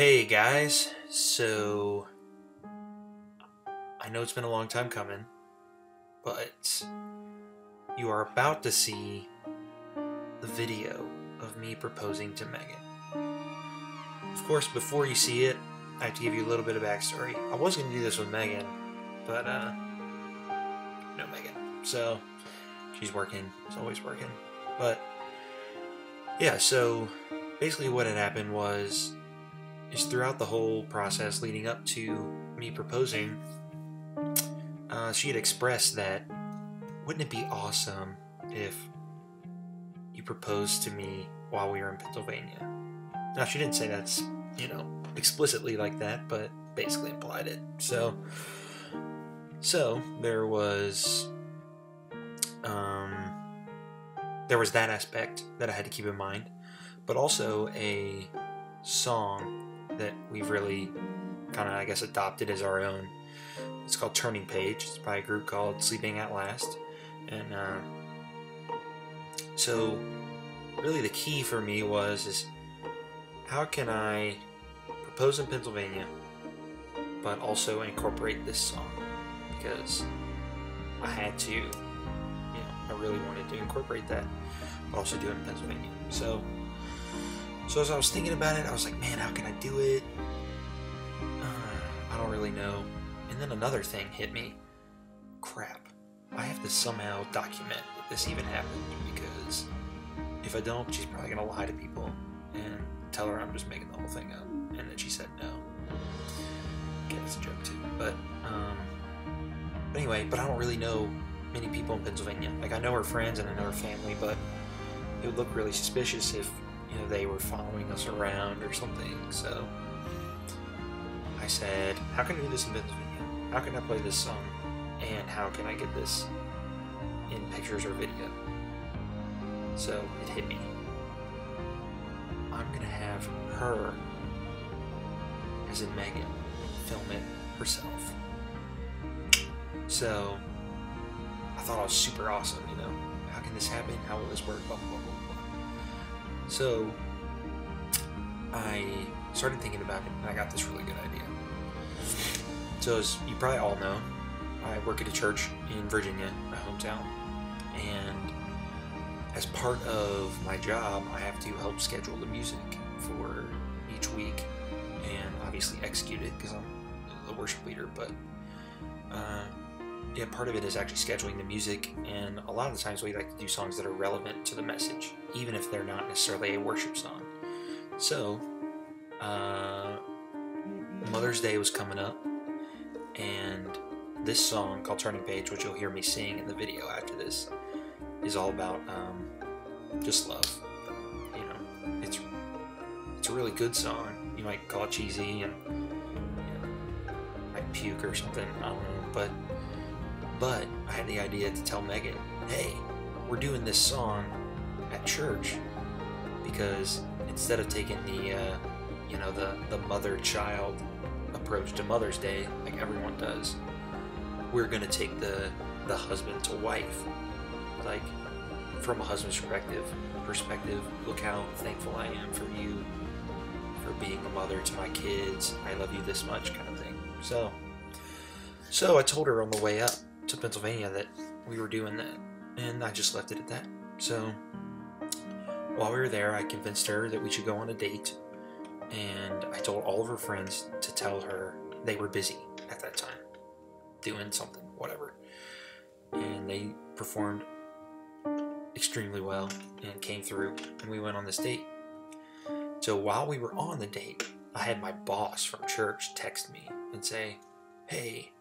Hey guys, so I know it's been a long time coming, but you are about to see the video of me proposing to Megan. Of course, before you see it, I have to give you a little bit of backstory. I was going to do this with Megan, but no Megan. So she's working, she's always working. But yeah, so basically what had happened was throughout the whole process leading up to me proposing, she had expressed that, wouldn't it be awesome if you proposed to me while we were in Pennsylvania? Now, she didn't say that's, explicitly like that, but basically implied it. So there was that aspect that I had to keep in mind, but also a song that we've really kind of, I guess, adopted as our own. It's called Turning Page. It's by a group called Sleeping at Last. And so really the key for me is how can I propose in Pennsylvania but also incorporate this song? Because I had to, I really wanted to incorporate that, but also do it in Pennsylvania. So as I was thinking about it, I was like, man, how can I do it? I don't really know. And then another thing hit me. Crap. I have to somehow document that this even happened, because if I don't, she's probably going to lie to people and tell her I'm just making the whole thing up, and that she said no. Okay, that's a joke too. But anyway, I don't really know many people in Pennsylvania. Like, I know her friends and I know her family, but it would look really suspicious if they were following us around or something. So I said, how can I do this in Pennsylvania? How can I play this song? And how can I get this in pictures or video? So it hit me. I'm going to have her, as in Megan, film it herself. So I thought I was super awesome, How can this happen? How will this work? Blah, blah, blah, blah. So I started thinking about it, and I got this really good idea. So as you probably all know, I work at a church in Virginia, my hometown, and as part of my job, I have to help schedule the music for each week, and obviously execute it because I'm the worship leader. But part of it is actually scheduling the music, and a lot of the times we like to do songs that are relevant to the message, even if they're not necessarily a worship song. So Mother's Day was coming up, and this song called Turning Page, which you'll hear me sing in the video after this, is all about just love. It's a really good song. You might call it cheesy and like puke or something, I don't know, but I had the idea to tell Megan, hey, we're doing this song at church, because instead of taking the mother-child approach to Mother's Day like everyone does, we're gonna take the husband to wife, like from a husband's perspective. Look how thankful I am for you for being a mother to my kids. I love you this much, kind of thing. So I told her on the way up to Pennsylvania that we were doing that, and I just left it at that. So while we were there, I convinced her that we should go on a date, and I told all of her friends to tell her they were busy at that time, doing something, whatever. And they performed extremely well and came through, and we went on this date. So while we were on the date, I had my boss from church text me and say, hey,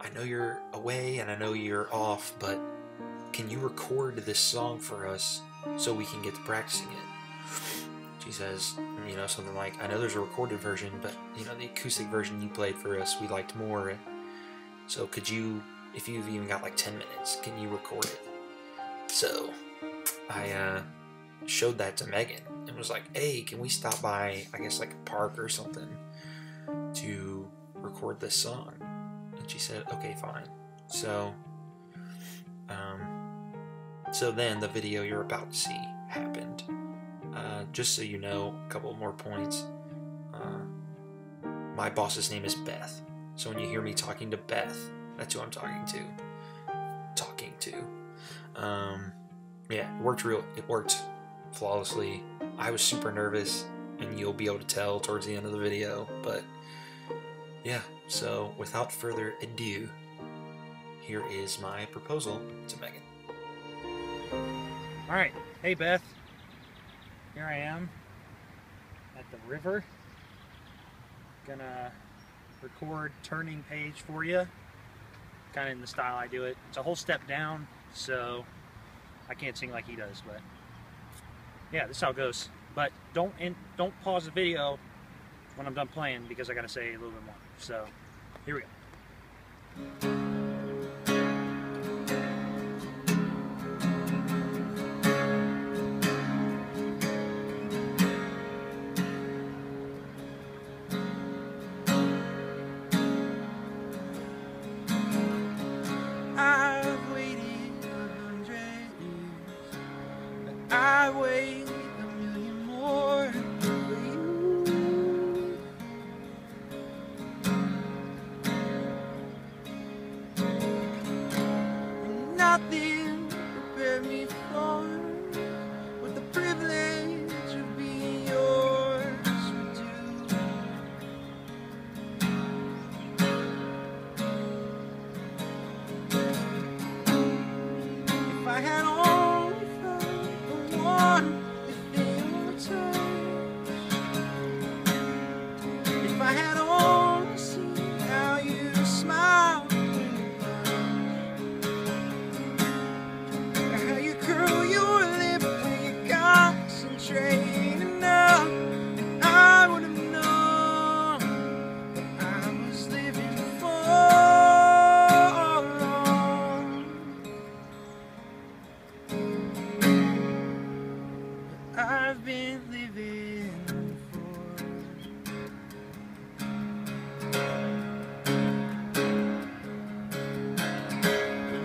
I know you're away and I know you're off, but can you record this song for us so we can get to practicing it? She says, something like, I know there's a recorded version, but the acoustic version you played for us, we liked more. So could you, if you've even got like 10 minutes, can you record it? So I showed that to Megan and was like, hey, can we stop by, I guess, like a park or something to record this song? And she said, okay, fine. So then the video you're about to see happened. Just so you know, a couple more points. My boss's name is Beth. So when you hear me talking to Beth, that's who I'm talking to. Yeah, it worked flawlessly. I was super nervous, and you'll be able to tell towards the end of the video, but yeah, so without further ado, here is my proposal to Megan. Alright, hey Beth, here I am at the river, gonna record Turning Page for you, kind of in the style I do it. It's a whole step down, so I can't sing like he does, but yeah, this is how it goes. But don't pause the video when I'm done playing, because I gotta say a little bit more. So here we go. I've waited 100 years, but I wait a million more for you. And nothing prepared me for what the privilege of being yours would do. If I had only felt the one within your touch, if I had only seen how you smiled when you blush, or how you curl your lip when you concentrate enough, then I would have known what I was living for. I've been living for.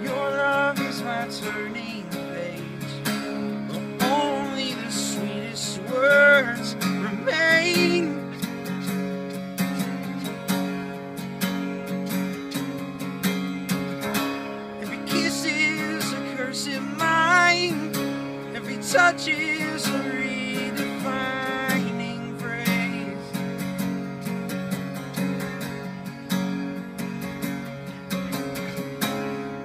Your love is my turning page, but only the sweetest words remain. Every kiss is a curse of mine, every touch is a redefining phrase.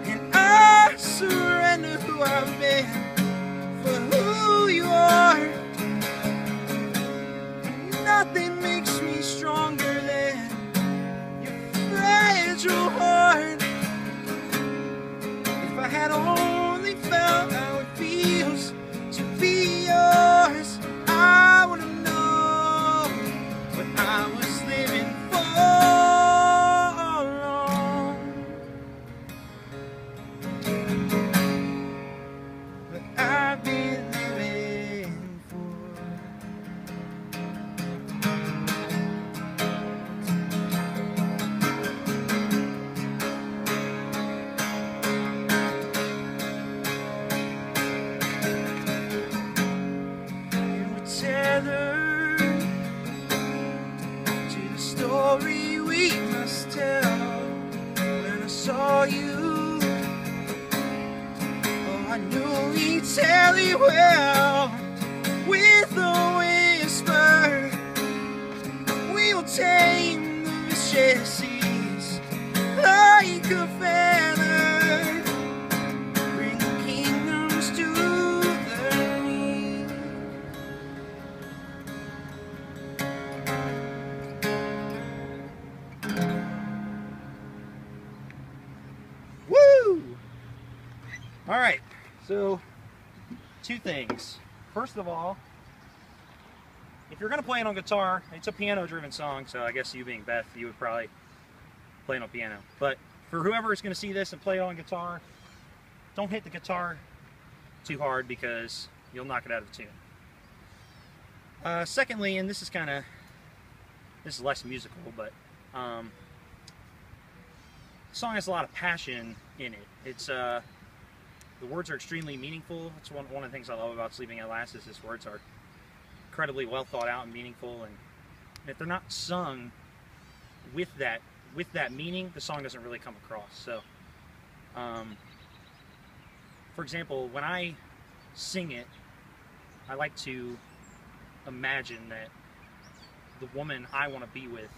And I surrender who I've been for who you are. Nothing makes me stronger than your fragile heart. If I had only felt how it feels to be yours, I would have known what I was living for all along. What I've been living for. Tethered to the story we must tell. When I saw you, oh, I knew he'd tell it well. With a whisper, we will tame the vicious seas like a feather, bring the kingdoms to their knees. Woo! Alright, so two things. First of all, if you're going to play it on guitar, it's a piano-driven song, so I guess you being Beth, you would probably play it on piano. But for whoever is going to see this and play it on guitar, don't hit the guitar too hard because you'll knock it out of tune. Secondly, and this is less musical, but the song has a lot of passion in it. It's the words are extremely meaningful. That's one of the things I love about Sleeping at Last is his words are incredibly well thought out and meaningful, and And if they're not sung with that meaning, the song doesn't really come across. So, for example, when I sing it, I like to imagine that the woman I want to be with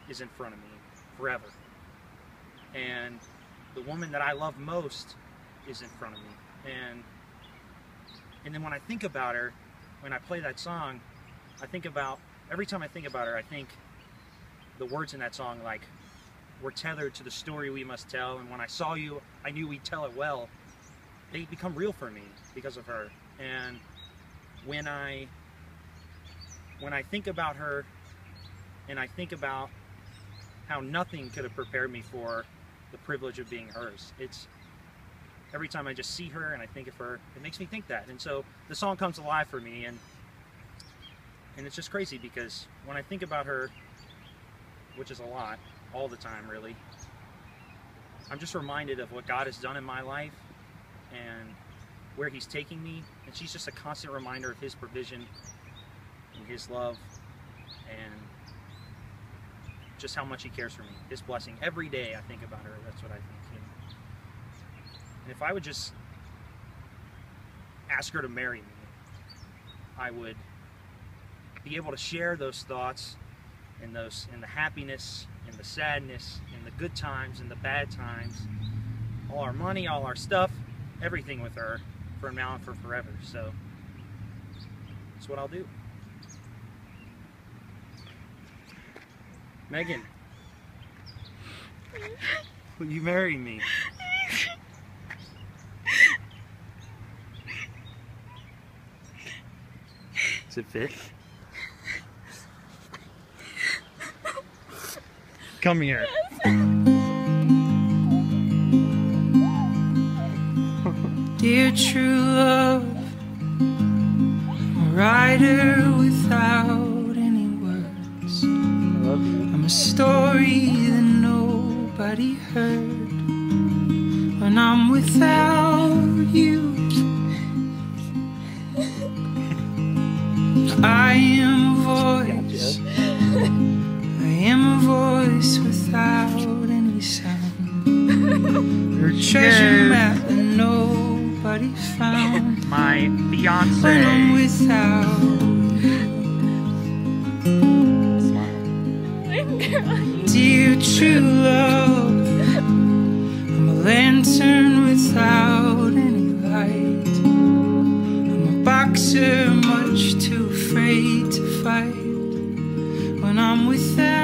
is in front of me forever. And the woman that I love most is in front of me. And then when I think about her, when I play that song, every time I think about her, I think the words in that song, like, we're tethered to the story we must tell, and when I saw you, I knew we'd tell it well. They become real for me because of her. And when I think about her, and I think about how nothing could have prepared me for the privilege of being hers, every time I just see her and I think of her, it makes me think that. And so the song comes alive for me, and it's just crazy because when I think about her, which is a lot, all the time really, I'm just reminded of what God has done in my life and where He's taking me, and she's just a constant reminder of His provision and His love and just how much He cares for me, His blessing. Every day I think about her, that's what I think. And if I would just ask her to marry me, I would be able to share those thoughts and the happiness and the sadness and the good times and the bad times, all our money, all our stuff, everything with her for now and for forever. So that's what I'll do. Megan, will you marry me? Does it fit? Come here. Dear true love, I'm a writer without any words. I'm a story that nobody heard. When I'm without you, I am a voice. I am a voice without any sound. You're a treasure map that nobody found. My Beyonce. When I'm without you, dear true love, I'm a lantern without any light. I'm a boxer much too afraid to fight. When I'm without